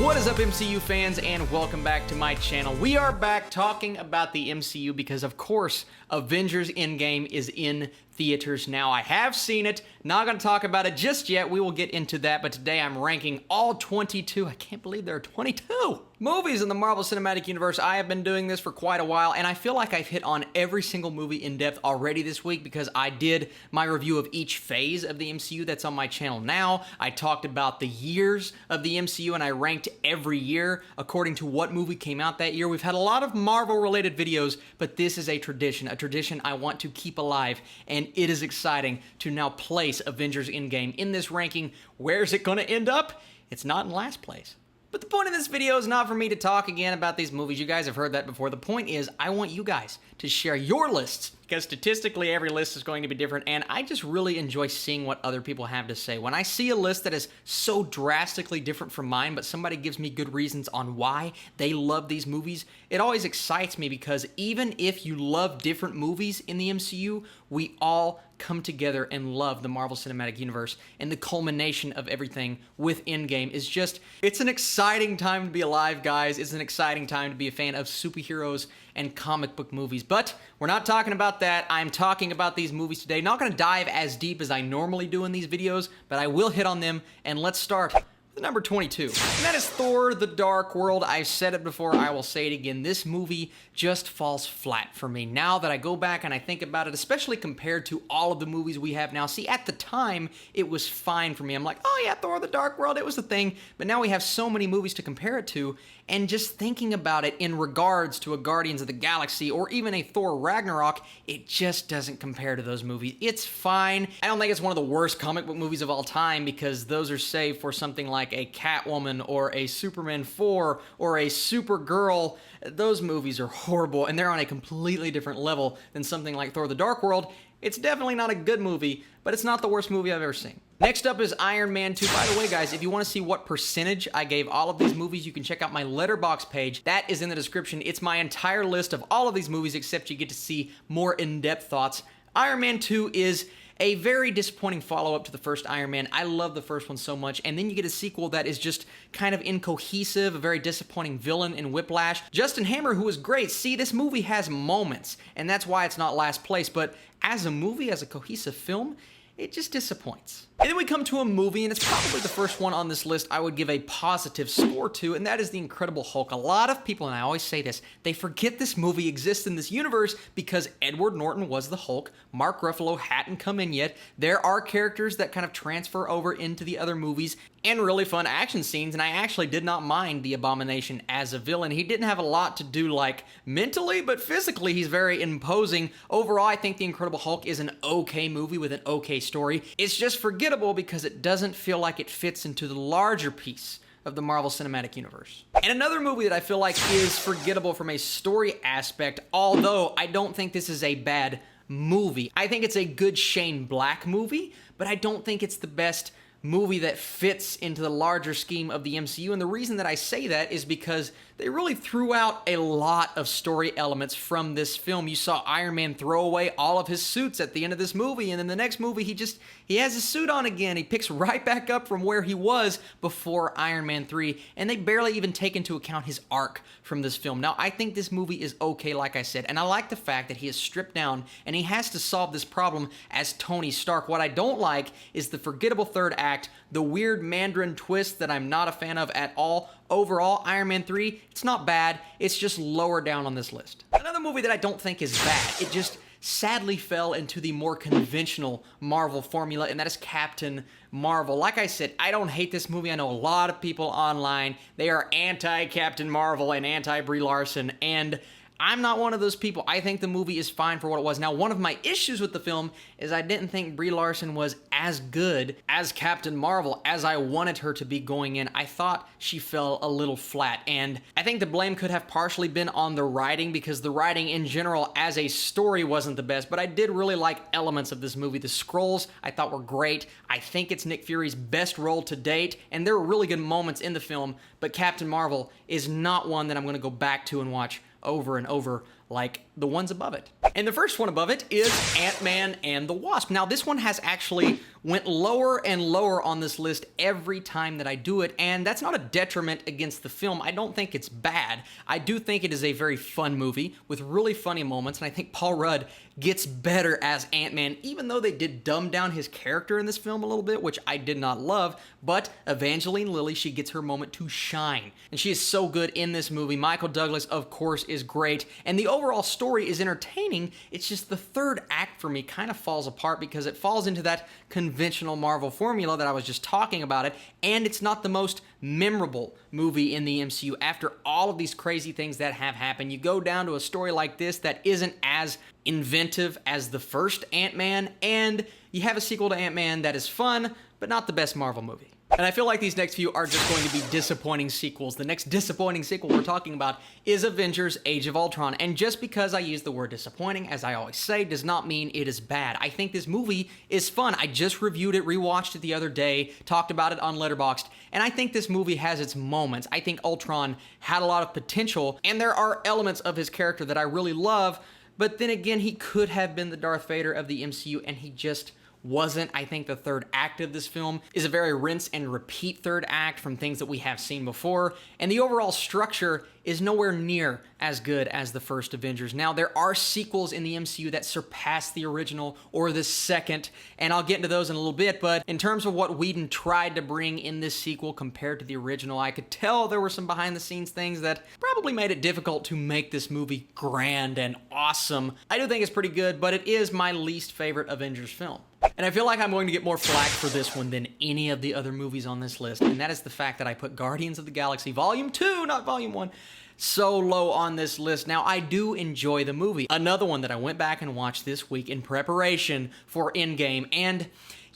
What is up, MCU fans, and welcome back to my channel. We are back talking about the MCU because, of course, Avengers Endgame is in theaters now. I have seen it, not going to talk about it just yet. We will get into that, but today I'm ranking all 22, I can't believe there are 22 movies in the Marvel Cinematic Universe. I have been doing this for quite a while, and I feel like I've hit on every single movie in depth already this week because I did my review of each phase of the MCU that's on my channel now. I talked about the years of the MCU, and I ranked every year according to what movie came out that year. We've had a lot of Marvel-related videos, but this is a tradition I want to keep alive, and it is exciting to now place Avengers Endgame in this ranking. Where's it going to end up? It's not in last place. But the point of this video is not for me to talk again about these movies. You guys have heard that before. The point is, I want you guys to share your lists, because statistically every list is going to be different, and I just really enjoy seeing what other people have to say. When I see a list that is so drastically different from mine, but somebody gives me good reasons on why they love these movies, it always excites me, because even if you love different movies in the MCU, we all come together and love the Marvel Cinematic Universe, and the culmination of everything with Endgame is just, it's an exciting time to be alive, guys. It's an exciting time to be a fan of superheroes and comic book movies. But we're not talking about that. I'm talking about these movies today. Not going to dive as deep as I normally do in these videos, but I will hit on them, and let's start with number 22. And that is Thor: The Dark World. I've said it before, I will say it again. This movie just falls flat for me. Now that I go back and I think about it, especially compared to all of the movies we have now. See, at the time, it was fine for me. I'm like, oh yeah, Thor: The Dark World, it was a thing. But now we have so many movies to compare it to, and just thinking about it in regards to a Guardians of the Galaxy or even a Thor Ragnarok, it just doesn't compare to those movies. It's fine. I don't think it's one of the worst comic book movies of all time, because those are saved for something like a Catwoman or a Superman 4 or a Supergirl. Those movies are horrible, and they're on a completely different level than something like Thor: The Dark World. It's definitely not a good movie, but it's not the worst movie I've ever seen. Next up is Iron Man 2. By the way, guys, if you want to see what percentage I gave all of these movies, you can check out my Letterboxd page. That is in the description. It's my entire list of all of these movies, except you get to see more in-depth thoughts. Iron Man 2 is a very disappointing follow-up to the first Iron Man. I love the first one so much, and then you get a sequel that is just kind of incohesive, a very disappointing villain in Whiplash. Justin Hammer, who is great. See, this movie has moments, and that's why it's not last place, but as a movie, as a cohesive film, it just disappoints. And then we come to a movie, and it's probably the first one on this list I would give a positive score to, and that is The Incredible Hulk. A lot of people, and I always say this, they forget this movie exists in this universe because Edward Norton was the Hulk. Mark Ruffalo hadn't come in yet. There are characters that kind of transfer over into the other movies, and really fun action scenes, and I actually did not mind the Abomination as a villain. He didn't have a lot to do, like, mentally, but physically he's very imposing. Overall, I think The Incredible Hulk is an okay movie with an okay story. It's just forgettable because it doesn't feel like it fits into the larger piece of the Marvel Cinematic Universe. And another movie that I feel like is forgettable from a story aspect, although I don't think this is a bad movie. I think it's a good Shane Black movie, but I don't think it's the best movie that fits into the larger scheme of the MCU, and the reason that I say that is because they really threw out a lot of story elements from this film. You saw Iron Man throw away all of his suits at the end of this movie, and in the next movie he has his suit on again. He picks right back up from where he was before Iron Man 3, and they barely even take into account his arc from this film. Now, I think this movie is okay, like I said, and I like the fact that he is stripped down and he has to solve this problem as Tony Stark. What I don't like is the forgettable third act, the weird Mandarin twist that I'm not a fan of at all. Overall, Iron Man 3, it's not bad, it's just lower down on this list. Another movie that I don't think is bad, it just sadly fell into the more conventional Marvel formula, and that is Captain Marvel. Like I said, I don't hate this movie. I know a lot of people online, they are anti-Captain Marvel and anti-Brie Larson, and I'm not one of those people. I think the movie is fine for what it was. Now, one of my issues with the film is I didn't think Brie Larson was as good as Captain Marvel as I wanted her to be going in. I thought she fell a little flat, and I think the blame could have partially been on the writing, because the writing in general as a story wasn't the best, but I did really like elements of this movie. The Skrulls I thought were great. I think it's Nick Fury's best role to date, and there were really good moments in the film, but Captain Marvel is not one that I'm going to go back to and watch over and over like the ones above it. And the first one above it is Ant-Man and the Wasp. Now, this one has actually went lower and lower on this list every time that I do it, and that's not a detriment against the film. I don't think it's bad. I do think it is a very fun movie with really funny moments, and I think Paul Rudd gets better as Ant-Man, even though they did dumb down his character in this film a little bit, which I did not love, but Evangeline Lilly, she gets her moment to shine, and she is so good in this movie. Michael Douglas, of course, is great, and the overall story is entertaining. It's just the third act for me kind of falls apart because it falls into that conventional Marvel formula that I was just talking about it, and it's not the most memorable movie in the MCU. After all of these crazy things that have happened, you go down to a story like this that isn't as inventive as the first Ant-Man, and you have a sequel to Ant-Man that is fun, but not the best Marvel movie. And I feel like these next few are just going to be disappointing sequels. The next disappointing sequel we're talking about is Avengers Age of Ultron. And just because I use the word disappointing, as I always say, does not mean it is bad. I think this movie is fun. I just reviewed it, rewatched it the other day, talked about it on Letterboxd, and I think this movie has its moments. I think Ultron had a lot of potential, and there are elements of his character that I really love, but then again, he could have been the Darth Vader of the MCU, and he just wasn't. I think the third act of this film is a very rinse and repeat third act from things that we have seen before, and the overall structure is nowhere near as good as the first Avengers. Now, there are sequels in the MCU that surpass the original or the second, and I'll get into those in a little bit, but in terms of what Whedon tried to bring in this sequel compared to the original, I could tell there were some behind-the-scenes things that probably made it difficult to make this movie grand and awesome. I do think it's pretty good, but it is my least favorite Avengers film. And I feel like I'm going to get more flack for this one than any of the other movies on this list, and that is the fact that I put Guardians of the Galaxy Volume 2, not Volume 1, so low on this list. Now, I do enjoy the movie. Another one that I went back and watched this week in preparation for Endgame, and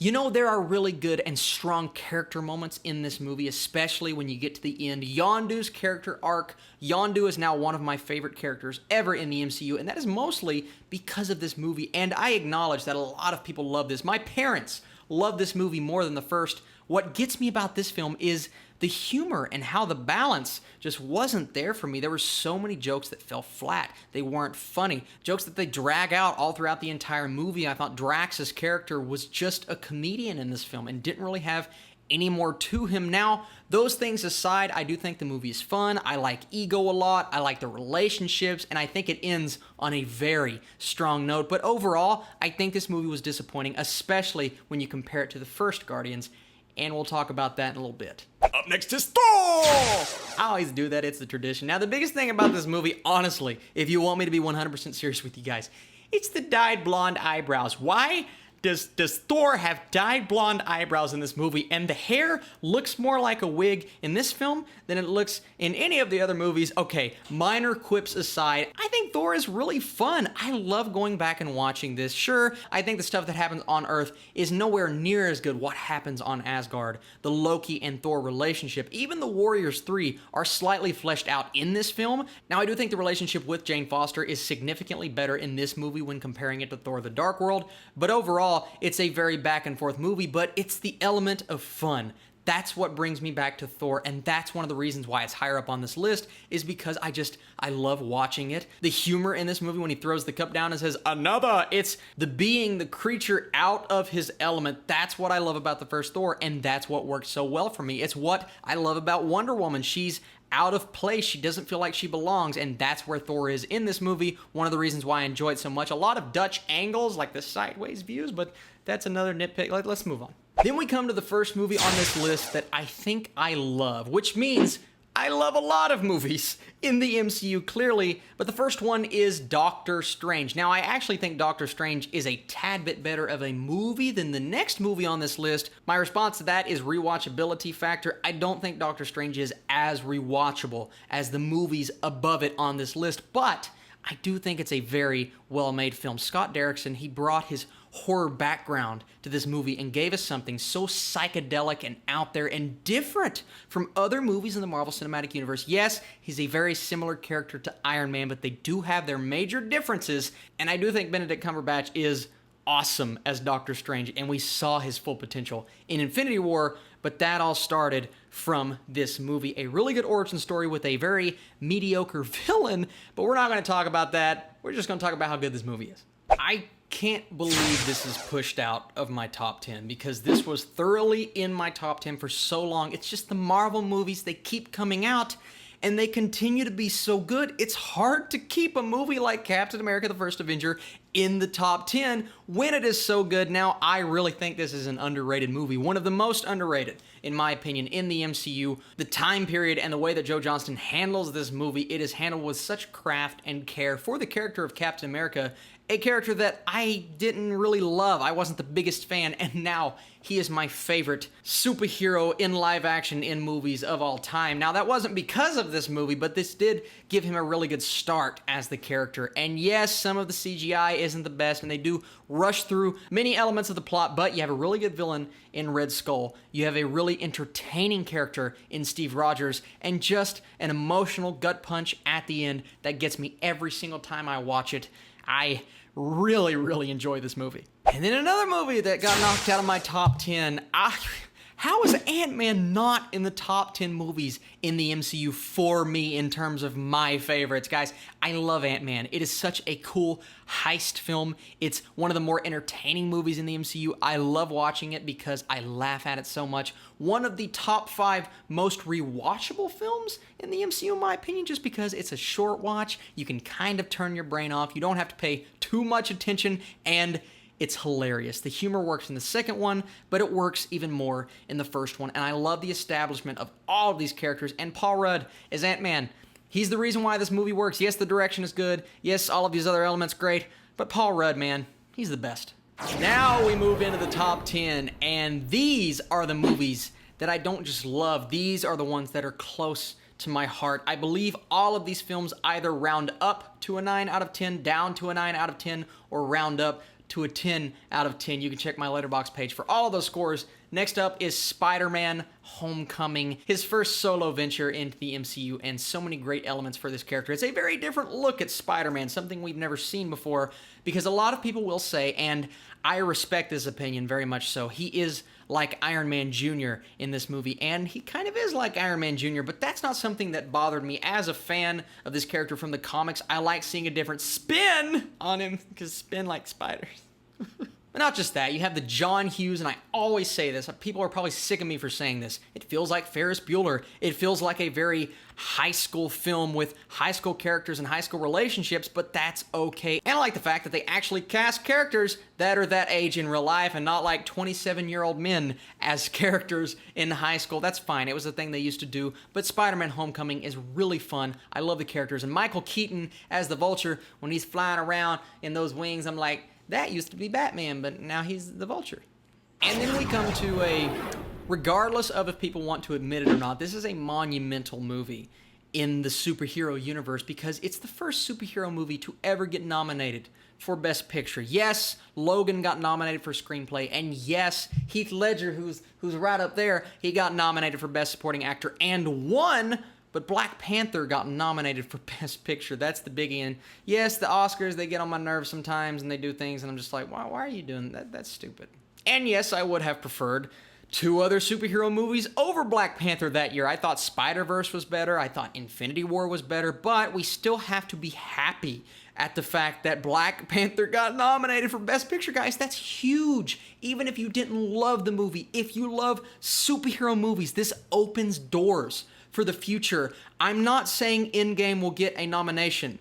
you know, there are really good and strong character moments in this movie, especially when you get to the end. Yondu's character arc. Yondu is now one of my favorite characters ever in the MCU, and that is mostly because of this movie, and I acknowledge that a lot of people love this. My parents love this movie more than the first. What gets me about this film is the humor and how the balance just wasn't there for me. There were so many jokes that fell flat. They weren't funny. Jokes that they drag out all throughout the entire movie. I thought Drax's character was just a comedian in this film and didn't really have any more to him. Now, those things aside, I do think the movie is fun. I like Ego a lot. I like the relationships, and I think it ends on a very strong note. But overall, I think this movie was disappointing, especially when you compare it to the first Guardians, and we'll talk about that in a little bit. Up next is Thor! I always do that, it's the tradition. Now, the biggest thing about this movie, honestly, if you want me to be 100% serious with you guys, it's the dyed blonde eyebrows. Why does Thor have dyed blonde eyebrows in this movie, and the hair looks more like a wig in this film than it looks in any of the other movies? Okay, minor quips aside, I think Thor is really fun. I love going back and watching this. Sure, I think the stuff that happens on Earth is nowhere near as good what happens on Asgard. The Loki and Thor relationship, even the Warriors 3 are slightly fleshed out in this film. Now, I do think the relationship with Jane Foster is significantly better in this movie when comparing it to Thor: The Dark World, but overall, it's a very back and forth movie, but it's the element of fun. That's what brings me back to Thor, and that's one of the reasons why it's higher up on this list, is because I love watching it. The humor in this movie when he throws the cup down and says, "Another!" It's the being the creature out of his element. That's what I love about the first Thor, and that's what works so well for me. It's what I love about Wonder Woman. She's out of place. She doesn't feel like she belongs, and that's where Thor is in this movie. One of the reasons why I enjoy it so much. A lot of Dutch angles, like the sideways views, but that's another nitpick. Let's move on. Then we come to the first movie on this list that I think I love, which means I love a lot of movies in the MCU, clearly, but the first one is Doctor Strange. Now, I actually think Doctor Strange is a tad bit better of a movie than the next movie on this list. My response to that is rewatchability factor. I don't think Doctor Strange is as rewatchable as the movies above it on this list, but I do think it's a very well-made film. Scott Derrickson, he brought his horror background to this movie and gave us something so psychedelic and out there and different from other movies in the Marvel Cinematic Universe. Yes, he's a very similar character to Iron Man, but they do have their major differences, and I do think Benedict Cumberbatch is awesome as Doctor Strange, and we saw his full potential in Infinity War, but that all started from this movie. A really good origin story with a very mediocre villain, but we're not going to talk about that. We're just going to talk about how good this movie is. I can't believe this is pushed out of my top 10 because this was thoroughly in my top 10 for so long. It's just the Marvel movies, they keep coming out and they continue to be so good. It's hard to keep a movie like Captain America the First Avenger in the top 10 when it is so good. Now, I really think this is an underrated movie, one of the most underrated, in my opinion, in the MCU. The time period and the way that Joe Johnston handles this movie, it is handled with such craft and care for the character of Captain America, a character that I didn't really love. I wasn't the biggest fan, and now he is my favorite superhero in live action in movies of all time. Now, that wasn't because of this movie, but this did give him a really good start as the character. And yes, some of the CGI isn't the best, and they do rush through many elements of the plot, but you have a really good villain in Red Skull. You have a really entertaining character in Steve Rogers, and just an emotional gut punch at the end that gets me every single time I watch it. I really, really enjoy this movie. And then another movie that got knocked out of my top 10. How is Ant-Man not in the top 10 movies in the MCU for me in terms of my favorites? Guys, I love Ant-Man. It is such a cool heist film. It's one of the more entertaining movies in the MCU. I love watching it because I laugh at it so much. One of the top 5 most rewatchable films in the MCU, in my opinion, just because it's a short watch. You can kind of turn your brain off. You don't have to pay too much attention, and it's hilarious. The humor works in the second one, but it works even more in the first one. And I love the establishment of all of these characters. And Paul Rudd as Ant-Man. He's the reason why this movie works. Yes, the direction is good. Yes, all of these other elements great. But Paul Rudd, man, he's the best. Now we move into the top 10. And these are the movies that I don't just love. These are the ones that are close to my heart. I believe all of these films either round up to a 9 out of 10, down to a 9 out of 10, or round up to a 10 out of 10. You can check my Letterboxd page for all of those scores. Next up is Spider-Man Homecoming, his first solo venture into the MCU, and so many great elements for this character. It's a very different look at Spider-Man, something we've never seen before, because a lot of people will say, and I respect this opinion very much so, he is like Iron Man Jr. in this movie, and he kind of is like Iron Man Jr., but that's not something that bothered me. As a fan of this character from the comics, I like seeing a different spin on him, because spin like spiders. But not just that, you have the John Hughes, and I always say this, people are probably sick of me for saying this, it feels like Ferris Bueller. It feels like a very high school film with high school characters and high school relationships, but that's okay. And I like the fact that they actually cast characters that are that age in real life and not like 27-year-old men as characters in high school. That's fine, it was a thing they used to do, but Spider-Man Homecoming is really fun. I love the characters, and Michael Keaton as the Vulture, when he's flying around in those wings, I'm like, that used to be Batman, but now he's the Vulture. And then we come to regardless of if people want to admit it or not, this is a monumental movie in the superhero universe because it's the first superhero movie to ever get nominated for Best Picture. Yes, Logan got nominated for Screenplay, and yes, Heath Ledger, who's right up there, he got nominated for Best Supporting Actor and won. But Black Panther got nominated for Best Picture. That's the biggie. And yes, the Oscars, they get on my nerves sometimes and they do things and I'm just like, why are you doing that? That's stupid. And yes, I would have preferred 2 other superhero movies over Black Panther that year. I thought Spider-Verse was better. I thought Infinity War was better. But we still have to be happy at the fact that Black Panther got nominated for Best Picture, guys. That's huge. Even if you didn't love the movie, if you love superhero movies, this opens doors for the future. I'm not saying Endgame will get a nomination,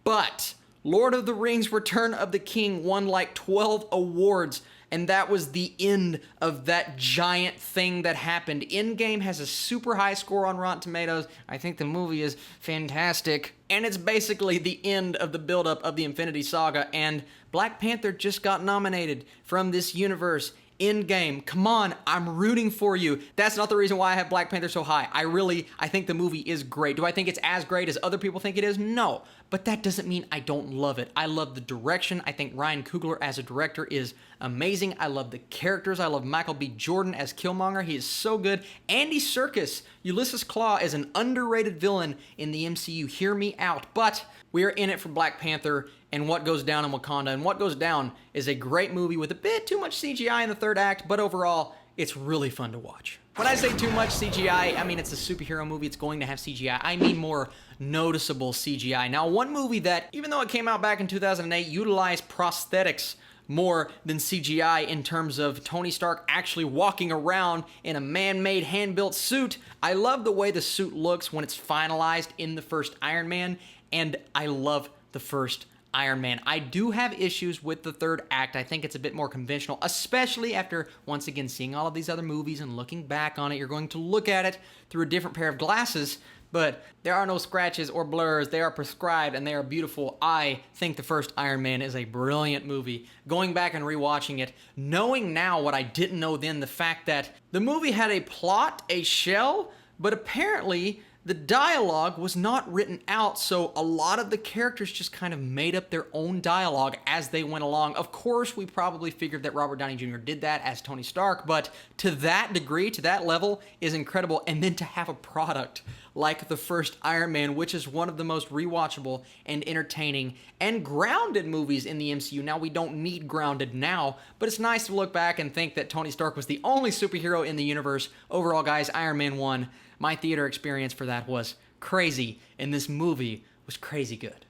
but Lord of the Rings Return of the King won like 12 awards, and that was the end of that giant thing that happened. Endgame has a super high score on Rotten Tomatoes. I think the movie is fantastic, and it's basically the end of the buildup of the Infinity Saga, and Black Panther just got nominated from this universe. Endgame, come on, I'm rooting for you. That's not the reason why I have Black Panther so high. I think the movie is great. Do I think it's as great as other people think it is? No, but that doesn't mean I don't love it. I love the direction. I think Ryan Coogler as a director is amazing. I love the characters. I love Michael B. Jordan as Killmonger. He is so good. Andy Serkis, Ulysses Klaue, is an underrated villain in the MCU. Hear me out. But we are in it for Black Panther and what goes down in Wakanda. And What Goes Down is a great movie with a bit too much CGI in the third act, but overall, it's really fun to watch. When I say too much CGI, I mean it's a superhero movie, it's going to have CGI. I mean more noticeable CGI. Now, one movie that, even though it came out back in 2008, utilized prosthetics more than CGI in terms of Tony Stark actually walking around in a man-made, hand-built suit. I love the way the suit looks when it's finalized in the first Iron Man, and I love the first Iron Man. I do have issues with the third act. I think it's a bit more conventional, especially after, once again, seeing all of these other movies and looking back on it. You're going to look at it through a different pair of glasses, but there are no scratches or blurs. They are prescribed and they are beautiful. I think the first Iron Man is a brilliant movie. Going back and rewatching it, knowing now what I didn't know then, the fact that the movie had a plot, a shell, but apparently the dialogue was not written out, so a lot of the characters just kind of made up their own dialogue as they went along. Of course, we probably figured that Robert Downey Jr. did that as Tony Stark, but to that degree, to that level, is incredible. And then to have a product like the first Iron Man, which is one of the most rewatchable and entertaining and grounded movies in the MCU. Now, we don't need grounded now, but it's nice to look back and think that Tony Stark was the only superhero in the universe. Overall, guys, Iron Man 1, my theater experience for that was crazy, and this movie was crazy good.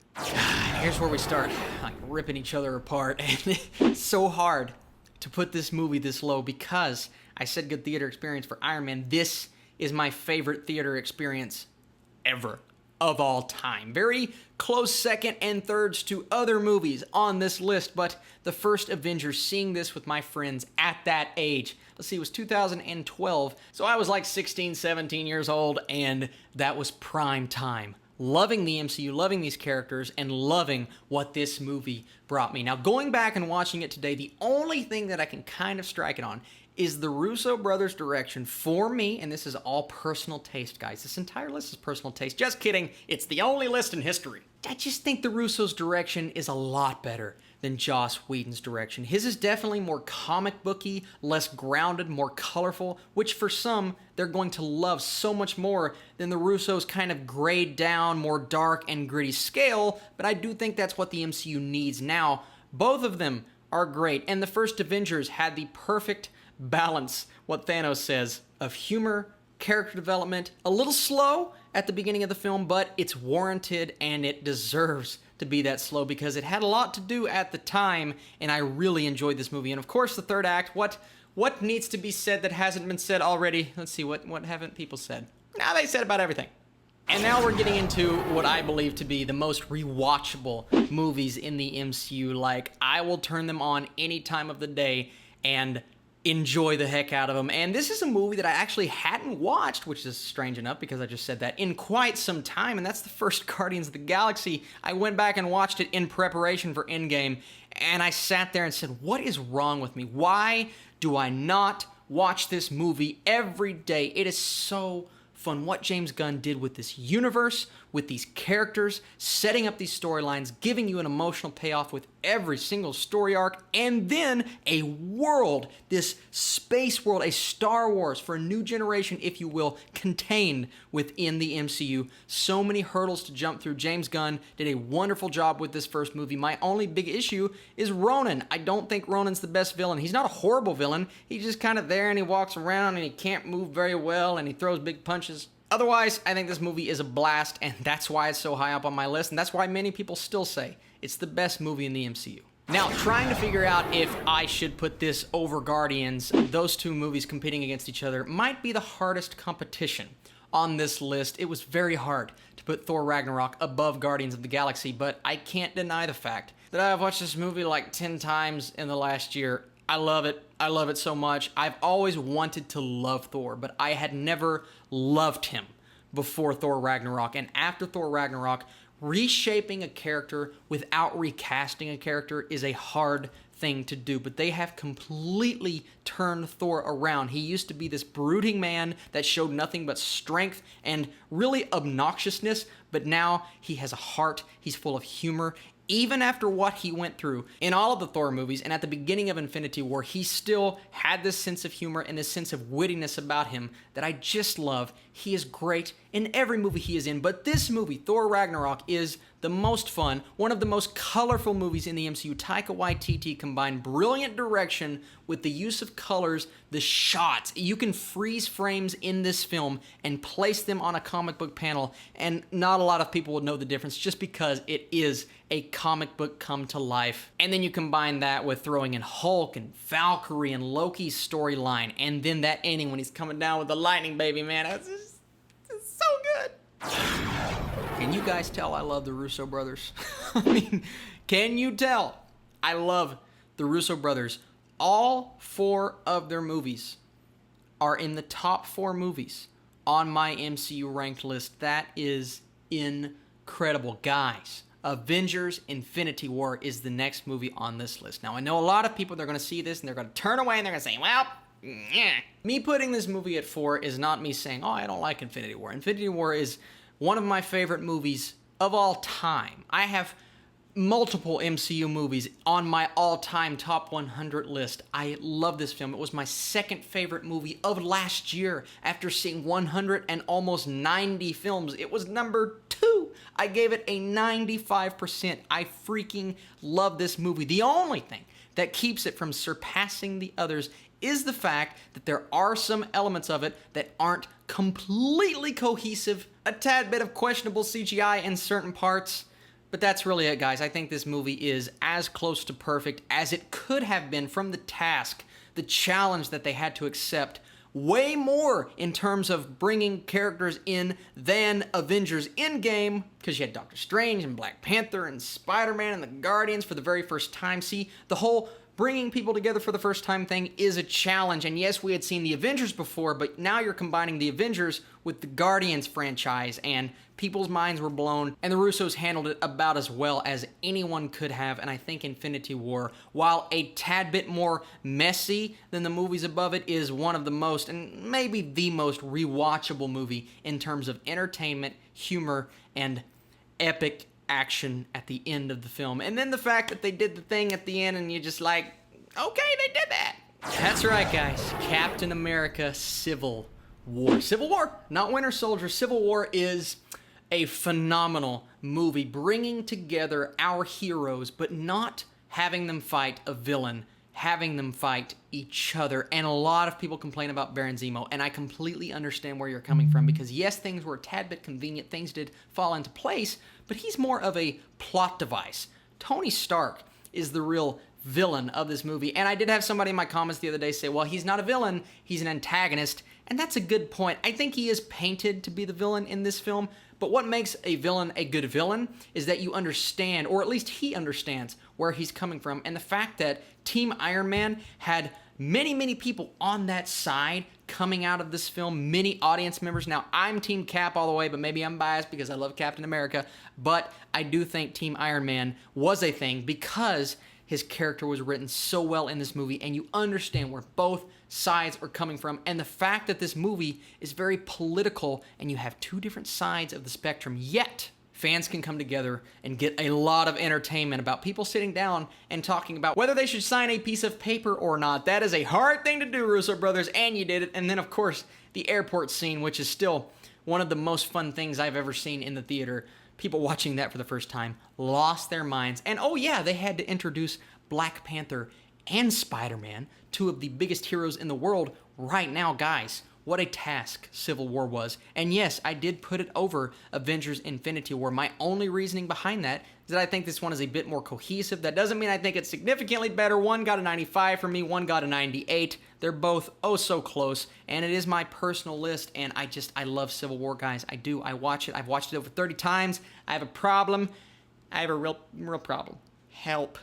Here's where we start, like, ripping each other apart, and it's so hard to put this movie this low because I said good theater experience for Iron Man. This is my favorite theater experience ever, of all time. Very close second and thirds to other movies on this list, but the first Avengers, seeing this with my friends at that age, let's see, it was 2012, so I was like 16, 17 years old, and that was prime time. Loving the MCU, loving these characters, and loving what this movie brought me. Now, going back and watching it today, the only thing that I can kind of strike it on is the Russo brothers' direction for me, and this is all personal taste, guys. This entire list is personal taste. Just kidding. It's the only list in history. I just think the Russo's direction is a lot better than Joss Whedon's direction. His is definitely more comic booky, less grounded, more colorful, which for some, they're going to love so much more than the Russo's kind of grayed down, more dark and gritty scale, but I do think that's what the MCU needs now. Both of them are great, and the first Avengers had the perfect balance, what Thanos says, of humor, character development, a little slow at the beginning of the film, but it's warranted and it deserves to be that slow because it had a lot to do at the time, and I really enjoyed this movie. And of course, the third act, what needs to be said that hasn't been said already? Let's see, what haven't people said? Now they said about everything. And now we're getting into what I believe to be the most rewatchable movies in the MCU. Like, I will turn them on any time of the day and enjoy the heck out of them. And this is a movie that I actually hadn't watched, which is strange enough because I just said that, in quite some time, and that's the first Guardians of the Galaxy. I went back and watched it in preparation for Endgame, and I sat there and said, what is wrong with me? Why do I not watch this movie every day? It is so fun what James Gunn did with this universe, with these characters, setting up these storylines, giving you an emotional payoff with every single story arc, and then a world, this space world, a Star Wars for a new generation, if you will, contained within the MCU. So many hurdles to jump through. James Gunn did a wonderful job with this first movie. My only big issue is Ronan. I don't think Ronan's the best villain. He's not a horrible villain. He's just kind of there and he walks around and he can't move very well and he throws big punches. Otherwise, I think this movie is a blast, and that's why it's so high up on my list, and that's why many people still say it's the best movie in the MCU. Now, trying to figure out if I should put this over Guardians, those two movies competing against each other, might be the hardest competition on this list. It was very hard to put Thor Ragnarok above Guardians of the Galaxy, but I can't deny the fact that I've watched this movie like 10 times in the last year. I love it. I love it so much. I've always wanted to love Thor, but I had never loved him before Thor Ragnarok. And after Thor Ragnarok, reshaping a character without recasting a character is a hard thing to do, but they have completely turned Thor around. He used to be this brooding man that showed nothing but strength and really obnoxiousness, but now he has a heart, he's full of humor. Even after what he went through in all of the Thor movies and at the beginning of Infinity War, he still had this sense of humor and this sense of wittiness about him that I just love. He is great in every movie he is in, but this movie, Thor Ragnarok, is the most fun, one of the most colorful movies in the MCU. Taika Waititi combined brilliant direction with the use of colors, the shots. You can freeze frames in this film and place them on a comic book panel, and not a lot of people would know the difference just because it is a comic book come to life. And then you combine that with throwing in Hulk and Valkyrie and Loki's storyline, and then that ending when he's coming down with the lightning, baby, man. It's so good. Can you guys tell I love the Russo brothers? I mean, can you tell? I love the Russo brothers. All 4 of their movies are in the top 4 movies on my MCU ranked list. That is incredible. Guys, Avengers Infinity War is the next movie on this list. Now, I know a lot of people, they're going to see this and they're going to turn away and they're going to say, well, yeah. Me putting this movie at 4 is not me saying, oh, I don't like Infinity War. Infinity War is one of my favorite movies of all time. I have multiple MCU movies on my all-time top 100 list. I love this film. It was my second favorite movie of last year after seeing 100 and almost 90 films. It was number 2. I gave it a 95%. I freaking love this movie. The only thing that keeps it from surpassing the others is the fact that there are some elements of it that aren't completely cohesive, a tad bit of questionable CGI in certain parts, but that's really it, guys. I think this movie is as close to perfect as it could have been from the task, the challenge that they had to accept, way more in terms of bringing characters in than Avengers Endgame, because you had Doctor Strange and Black Panther and Spider-Man and the Guardians for the very first time. See, the whole bringing people together for the first time thing is a challenge, and yes, we had seen the Avengers before, but now you're combining the Avengers with the Guardians franchise, and people's minds were blown, and the Russos handled it about as well as anyone could have, and I think Infinity War, while a tad bit more messy than the movies above it, is one of the most, and maybe the most rewatchable movie in terms of entertainment, humor, and epic action at the end of the film. And then the fact that they did the thing at the end and you're just like, okay, they did that. That's right, guys. Captain America Civil War. Civil War, not Winter Soldier. Civil War is a phenomenal movie bringing together our heroes, but not having them fight a villain, having them fight each other. And a lot of people complain about Baron Zemo, and I completely understand where you're coming from, because yes, things were a tad bit convenient, things did fall into place, but he's more of a plot device. Tony Stark is the real villain of this movie, and I did have somebody in my comments the other day say, well, he's not a villain, he's an antagonist, and that's a good point. I think he is painted to be the villain in this film, but what makes a villain a good villain is that you understand, or at least he understands, where he's coming from, and the fact that Team Iron Man had many people on that side coming out of this film, many audience members. Now, I'm Team Cap all the way, but maybe I'm biased because I love Captain America, but I do think Team Iron Man was a thing because his character was written so well in this movie, and you understand where both sides are coming from, and the fact that this movie is very political, and you have 2 different sides of the spectrum, yet fans can come together and get a lot of entertainment about people sitting down and talking about whether they should sign a piece of paper or not. That is a hard thing to do, Russo brothers, and you did it. And then, of course, the airport scene, which is still one of the most fun things I've ever seen in the theater. People watching that for the first time lost their minds. And oh yeah, they had to introduce Black Panther and Spider-Man, 2 of the biggest heroes in the world right now, guys. What a task Civil War was. And yes, I did put it over Avengers Infinity War. My only reasoning behind that is that I think this one is a bit more cohesive. That doesn't mean I think it's significantly better. One got a 95 for me, one got a 98. They're both oh so close, and it is my personal list, and I love Civil War, guys. I do. I watch it. I've watched it over 30 times. I have a problem. I have a real problem. Help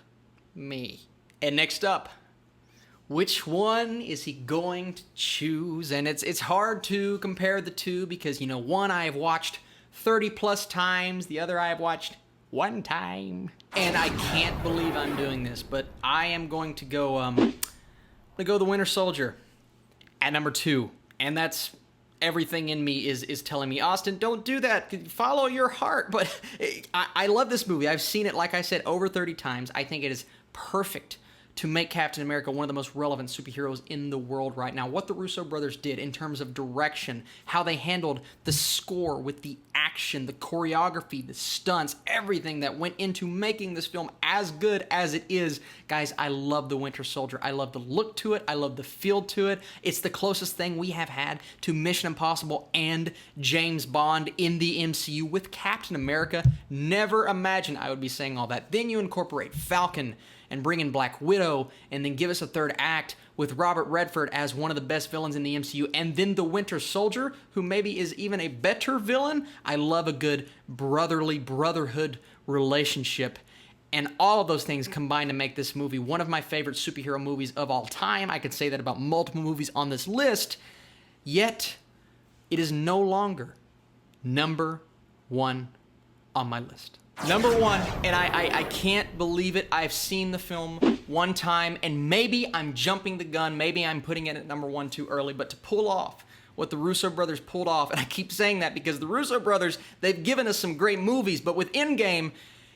me. And next up, which one is he going to choose? And it's hard to compare the 2 because, you know, one I have watched 30 plus times, the other I have watched 1 time. And I can't believe I'm doing this, but I am going to go the Winter Soldier at number 2. And that's everything in me is telling me, Austin, don't do that. Follow your heart. But I love this movie. I've seen it, like I said, over 30 times. I think it is perfect to make Captain America one of the most relevant superheroes in the world right now. What the Russo brothers did in terms of direction, how they handled the score with the action, the choreography, the stunts, everything that went into making this film as good as it is. Guys, I love The Winter Soldier. I love the look to it. I love the feel to it. It's the closest thing we have had to Mission Impossible and James Bond in the MCU with Captain America. Never imagined I would be saying all that. Then you incorporate Falcon and bring in Black Widow, and then give us a third act with Robert Redford as one of the best villains in the MCU, and then the Winter Soldier, who maybe is even a better villain. I love a good brotherhood relationship, and all of those things combine to make this movie one of my favorite superhero movies of all time. I could say that about multiple movies on this list, yet it is no longer number one on my list. Number one, and I can't believe it. I've seen the film one time, and maybe I'm jumping the gun. Maybe I'm putting it at number one too early, but to pull off what the Russo brothers pulled off, and I keep saying that because the Russo brothers, they've given us some great movies, but with Endgame,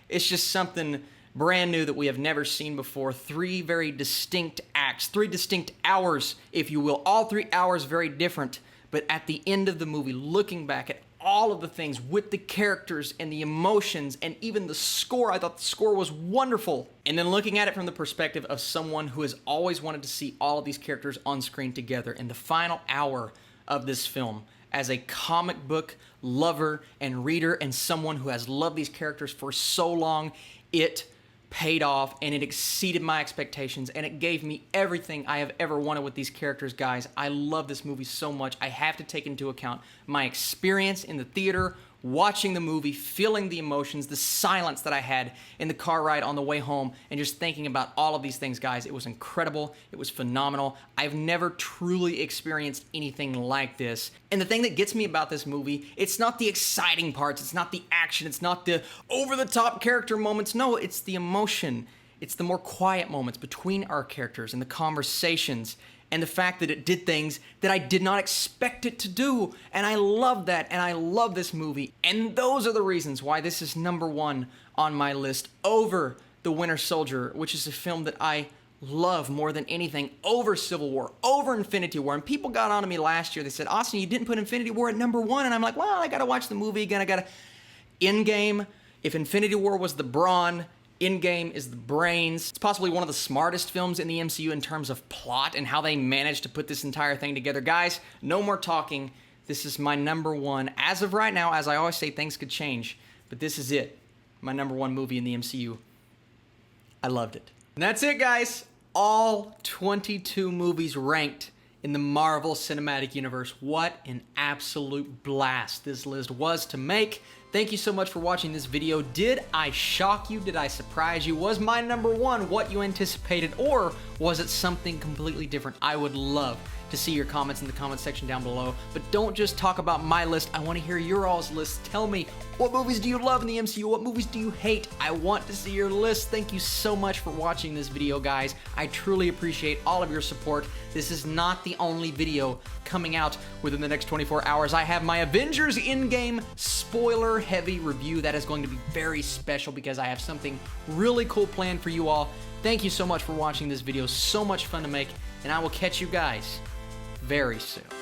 it's just something brand new that we have never seen before. 3 very distinct acts, 3 distinct hours, if you will. All 3 hours very different, but at the end of the movie, looking back at all of the things with the characters and the emotions and even the score. I thought the score was wonderful. And then looking at it from the perspective of someone who has always wanted to see all of these characters on screen together in the final hour of this film, as a comic book lover and reader and someone who has loved these characters for so long, it paid off and it exceeded my expectations and it gave me everything I have ever wanted with these characters, guys. I love this movie so much. I have to take into account my experience in the theater, watching the movie, feeling the emotions, the silence that I had in the car ride on the way home, and just thinking about all of these things, guys. It was incredible. It was phenomenal. I've never truly experienced anything like this. And the thing that gets me about this movie, it's not the exciting parts, it's not the action, it's not the over-the-top character moments. No, it's the emotion. It's the more quiet moments between our characters and the conversations, and the fact that it did things that I did not expect it to do. And I love that, and I love this movie. And those are the reasons why this is number one on my list over The Winter Soldier, which is a film that I love more than anything, over Civil War, over Infinity War. And people got on to me last year. They said, Austin, you didn't put Infinity War at number one. And I'm like, well, I gotta watch the movie again. I gotta... Endgame, if Infinity War was the brawn, Endgame is the brains. It's possibly one of the smartest films in the MCU in terms of plot and how they managed to put this entire thing together. Guys, no more talking. This is my number one. As of right now, as I always say, things could change, but this is it. My number one movie in the MCU. I loved it. And that's it, guys. All 22 movies ranked in the Marvel Cinematic Universe. What an absolute blast this list was to make. Thank you so much for watching this video. Did I shock you? Did I surprise you? Was my number one what you anticipated, or was it something completely different? I would love to see your comments in the comment section down below. But don't just talk about my list. I want to hear your all's list. Tell me, what movies do you love in the MCU? What movies do you hate? I want to see your list. Thank you so much for watching this video, guys. I truly appreciate all of your support. This is not the only video coming out within the next 24 hours. I have my Avengers Endgame spoiler-heavy review that is going to be very special because I have something really cool planned for you all. Thank you so much for watching this video. So much fun to make, and I will catch you guys very soon.